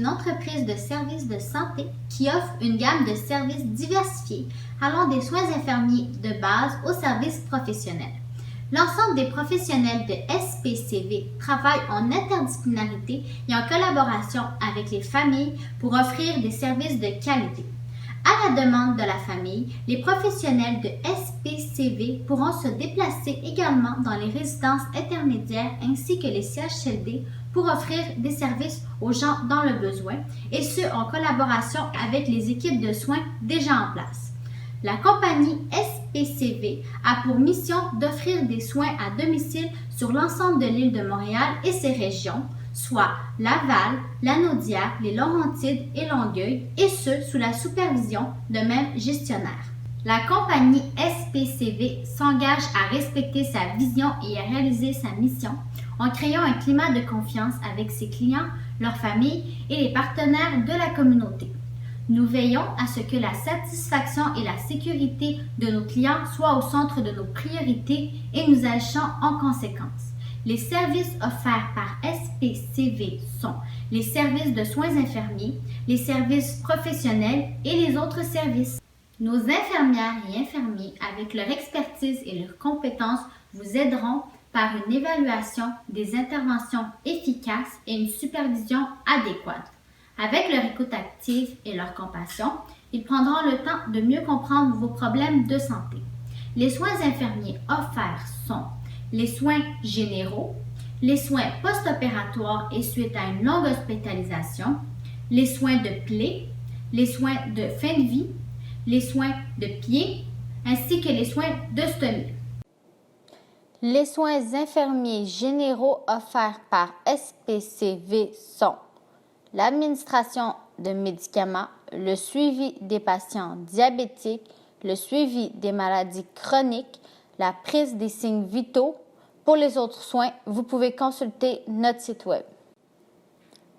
une entreprise de services de santé qui offre une gamme de services diversifiés allant des soins infirmiers de base aux services professionnels. L'ensemble des professionnels de SPCV travaillent en interdisciplinarité et en collaboration avec les familles pour offrir des services de qualité. À la demande de la famille, les professionnels de SPCV pourront se déplacer également dans les résidences intermédiaires ainsi que les CHSLD pour offrir des services aux gens dans le besoin, et ce en collaboration avec les équipes de soins déjà en place. La compagnie SPCV a pour mission d'offrir des soins à domicile sur l'ensemble de l'île de Montréal et ses régions, soit Laval, Lanaudière, les Laurentides et Longueuil, et ce, sous la supervision de même gestionnaire. La compagnie SPCV s'engage à respecter sa vision et à réaliser sa mission en créant un climat de confiance avec ses clients, leurs familles et les partenaires de la communauté. Nous veillons à ce que la satisfaction et la sécurité de nos clients soient au centre de nos priorités et nous agissons en conséquence. Les services offerts par SPCV sont les services de soins infirmiers, les services professionnels et les autres services. Nos infirmières et infirmiers, avec leur expertise et leurs compétences, vous aideront par une évaluation des interventions efficaces et une supervision adéquate. Avec leur écoute active et leur compassion, ils prendront le temps de mieux comprendre vos problèmes de santé. Les soins infirmiers offerts sont les soins généraux, les soins post-opératoires et suite à une longue hospitalisation, les soins de plaies, les soins de fin de vie, les soins de pieds, ainsi que les soins de stomie. Les soins infirmiers généraux offerts par SPCV sont l'administration de médicaments, le suivi des patients diabétiques, le suivi des maladies chroniques, la prise des signes vitaux. Pour les autres soins, vous pouvez consulter notre site web.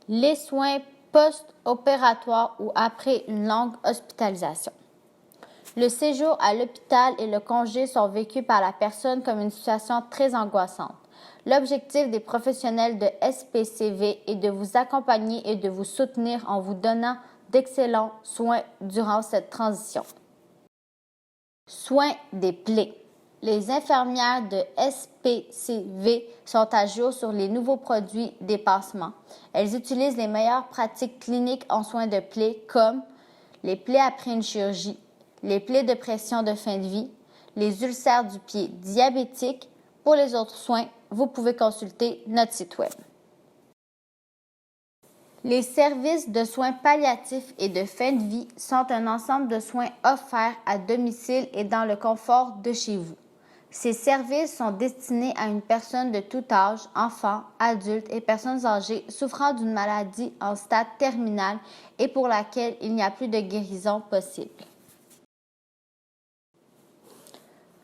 Les soins post-opératoires ou après une longue hospitalisation. Le séjour à l'hôpital et le congé sont vécus par la personne comme une situation très angoissante. L'objectif des professionnels de SPCV est de vous accompagner et de vous soutenir en vous donnant d'excellents soins durant cette transition. Soins des plaies. Les infirmières de SPCV sont à jour sur les nouveaux produits des pansements. Elles utilisent les meilleures pratiques cliniques en soins de plaies comme les plaies après une chirurgie, les plaies de pression de fin de vie, les ulcères du pied diabétiques. Pour les autres soins, vous pouvez consulter notre site web. Les services de soins palliatifs et de fin de vie sont un ensemble de soins offerts à domicile et dans le confort de chez vous. Ces services sont destinés à une personne de tout âge, enfants, adultes et personnes âgées souffrant d'une maladie en stade terminal et pour laquelle il n'y a plus de guérison possible.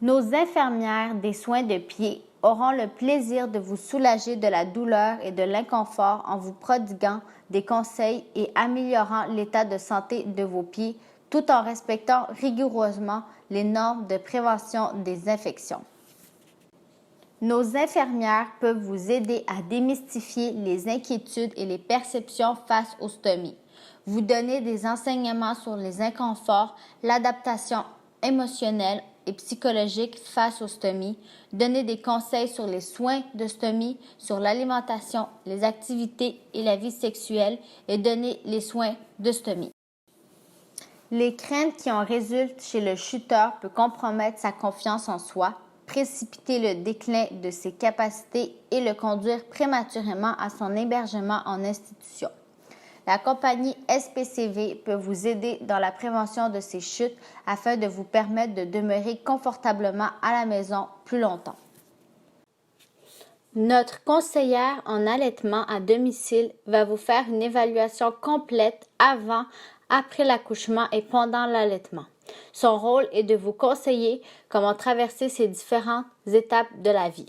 Nos infirmières des soins de pied auront le plaisir de vous soulager de la douleur et de l'inconfort en vous prodiguant des conseils et améliorant l'état de santé de vos pieds tout en respectant rigoureusement les normes de prévention des infections. Nos infirmières peuvent vous aider à démystifier les inquiétudes et les perceptions face aux stomies, vous donner des enseignements sur les inconforts, l'adaptation émotionnelle et psychologique face aux stomies, donner des conseils sur les soins de stomie, sur l'alimentation, les activités et la vie sexuelle et donner les soins de stomie. Les craintes qui en résultent chez le chuteur peuvent compromettre sa confiance en soi, précipiter le déclin de ses capacités et le conduire prématurément à son hébergement en institution. La compagnie SPCV peut vous aider dans la prévention de ces chutes afin de vous permettre de demeurer confortablement à la maison plus longtemps. Notre conseillère en allaitement à domicile va vous faire une évaluation complète avant, après l'accouchement et pendant l'allaitement. Son rôle est de vous conseiller comment traverser ces différentes étapes de la vie.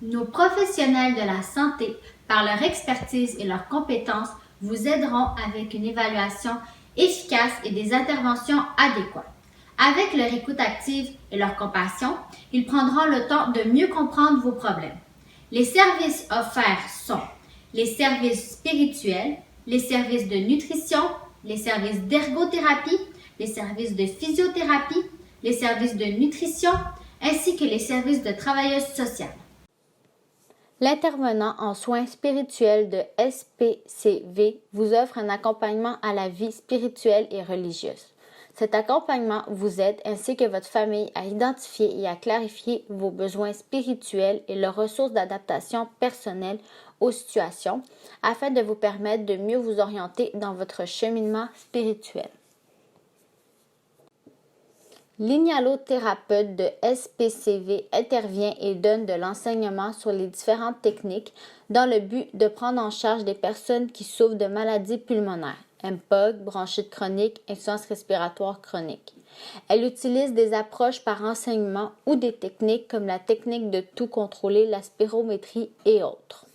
Nos professionnels de la santé, par leur expertise et leurs compétences, vous aideront avec une évaluation efficace et des interventions adéquates. Avec leur écoute active et leur compassion, ils prendront le temps de mieux comprendre vos problèmes. Les services offerts sont les services spirituels, les services de nutrition, les services d'ergothérapie, les services de physiothérapie, les services de nutrition, ainsi que les services de travailleuses sociales. L'intervenant en soins spirituels de SPCV vous offre un accompagnement à la vie spirituelle et religieuse. Cet accompagnement vous aide ainsi que votre famille à identifier et à clarifier vos besoins spirituels et leurs ressources d'adaptation personnelle aux situations afin de vous permettre de mieux vous orienter dans votre cheminement spirituel. L'ignalothérapeute de SPCV intervient et donne de l'enseignement sur les différentes techniques dans le but de prendre en charge des personnes qui souffrent de maladies pulmonaires, MPOG, bronchite chronique, insuffisance respiratoire chronique. Elle utilise des approches par enseignement ou des techniques comme la technique de tout contrôler, la spirométrie et autres.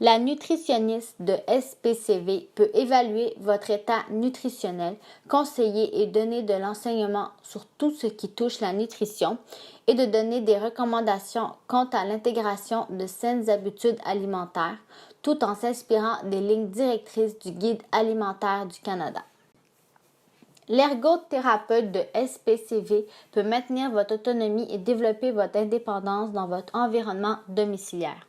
La nutritionniste de SPCV peut évaluer votre état nutritionnel, conseiller et donner de l'enseignement sur tout ce qui touche la nutrition et de donner des recommandations quant à l'intégration de saines habitudes alimentaires, tout en s'inspirant des lignes directrices du Guide alimentaire du Canada. L'ergothérapeute de SPCV peut maintenir votre autonomie et développer votre indépendance dans votre environnement domiciliaire.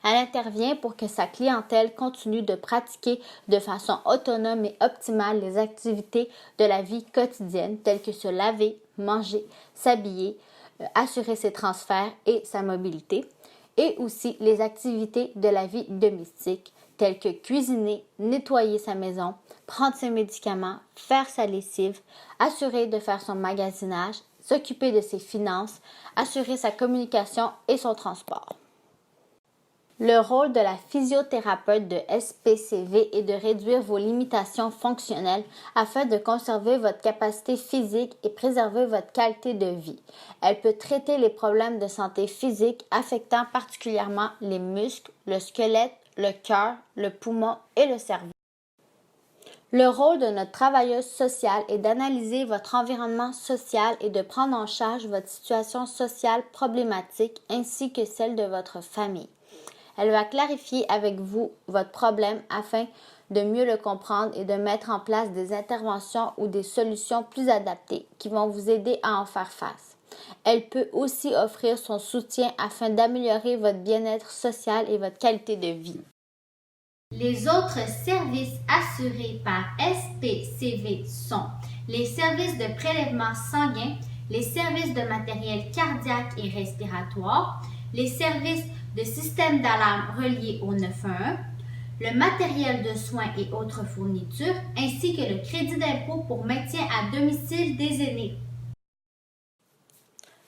Elle intervient pour que sa clientèle continue de pratiquer de façon autonome et optimale les activités de la vie quotidienne telles que se laver, manger, s'habiller, assurer ses transferts et sa mobilité, et aussi les activités de la vie domestique telles que cuisiner, nettoyer sa maison, prendre ses médicaments, faire sa lessive, assurer de faire son magasinage, s'occuper de ses finances, assurer sa communication et son transport. Le rôle de la physiothérapeute de SPCV est de réduire vos limitations fonctionnelles afin de conserver votre capacité physique et préserver votre qualité de vie. Elle peut traiter les problèmes de santé physique affectant particulièrement les muscles, le squelette, le cœur, le poumon et le cerveau. Le rôle de notre travailleuse sociale est d'analyser votre environnement social et de prendre en charge votre situation sociale problématique ainsi que celle de votre famille. Elle va clarifier avec vous votre problème afin de mieux le comprendre et de mettre en place des interventions ou des solutions plus adaptées qui vont vous aider à en faire face. Elle peut aussi offrir son soutien afin d'améliorer votre bien-être social et votre qualité de vie. Les autres services assurés par SPCV sont les services de prélèvement sanguin, les services de matériel cardiaque et respiratoire, les services de système d'alarme reliés au 911, le matériel de soins et autres fournitures, ainsi que le crédit d'impôt pour maintien à domicile des aînés.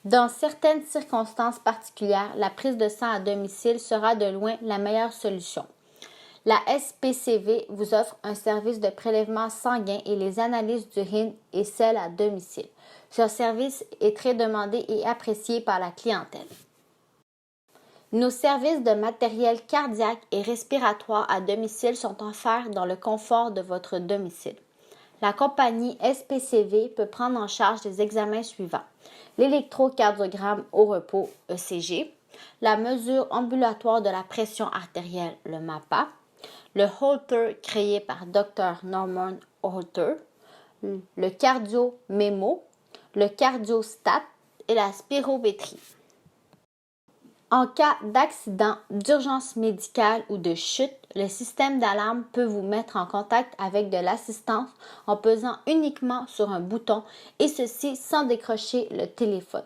Dans certaines circonstances particulières, la prise de sang à domicile sera de loin la meilleure solution. La SPCV vous offre un service de prélèvement sanguin et les analyses d'urine et selles à domicile. Ce service est très demandé et apprécié par la clientèle. Nos services de matériel cardiaque et respiratoire à domicile sont offerts dans le confort de votre domicile. La compagnie SPCV peut prendre en charge les examens suivants: l'électrocardiogramme au repos ECG, la mesure ambulatoire de la pression artérielle, le MAPA, le Holter créé par Dr Norman Holter, le cardio-mémo, le cardiostat et la spirométrie. En cas d'accident, d'urgence médicale ou de chute, le système d'alarme peut vous mettre en contact avec de l'assistance en pesant uniquement sur un bouton et ceci sans décrocher le téléphone.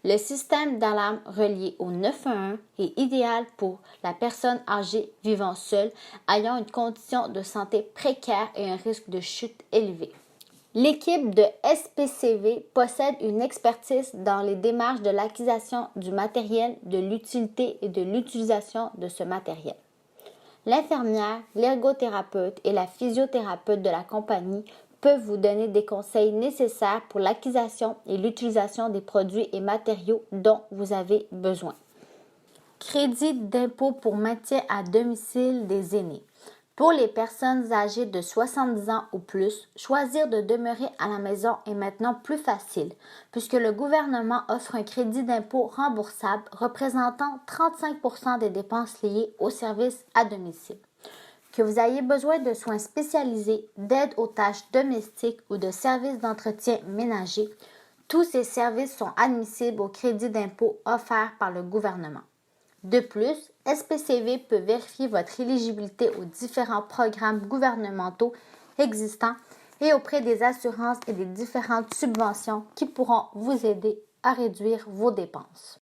Le système d'alarme relié au 911 est idéal pour la personne âgée vivant seule, ayant une condition de santé précaire et un risque de chute élevé. L'équipe de SPCV possède une expertise dans les démarches de l'acquisition du matériel, de l'utilité et de l'utilisation de ce matériel. L'infirmière, l'ergothérapeute et la physiothérapeute de la compagnie peuvent vous donner des conseils nécessaires pour l'acquisition et l'utilisation des produits et matériaux dont vous avez besoin. Crédit d'impôt pour maintien à domicile des aînés. Pour les personnes âgées de 70 ans ou plus, choisir de demeurer à la maison est maintenant plus facile puisque le gouvernement offre un crédit d'impôt remboursable représentant 35% des dépenses liées aux services à domicile. Que vous ayez besoin de soins spécialisés, d'aide aux tâches domestiques ou de services d'entretien ménager, tous ces services sont admissibles au crédit d'impôt offert par le gouvernement. De plus, SPCV peut vérifier votre éligibilité aux différents programmes gouvernementaux existants et auprès des assurances et des différentes subventions qui pourront vous aider à réduire vos dépenses.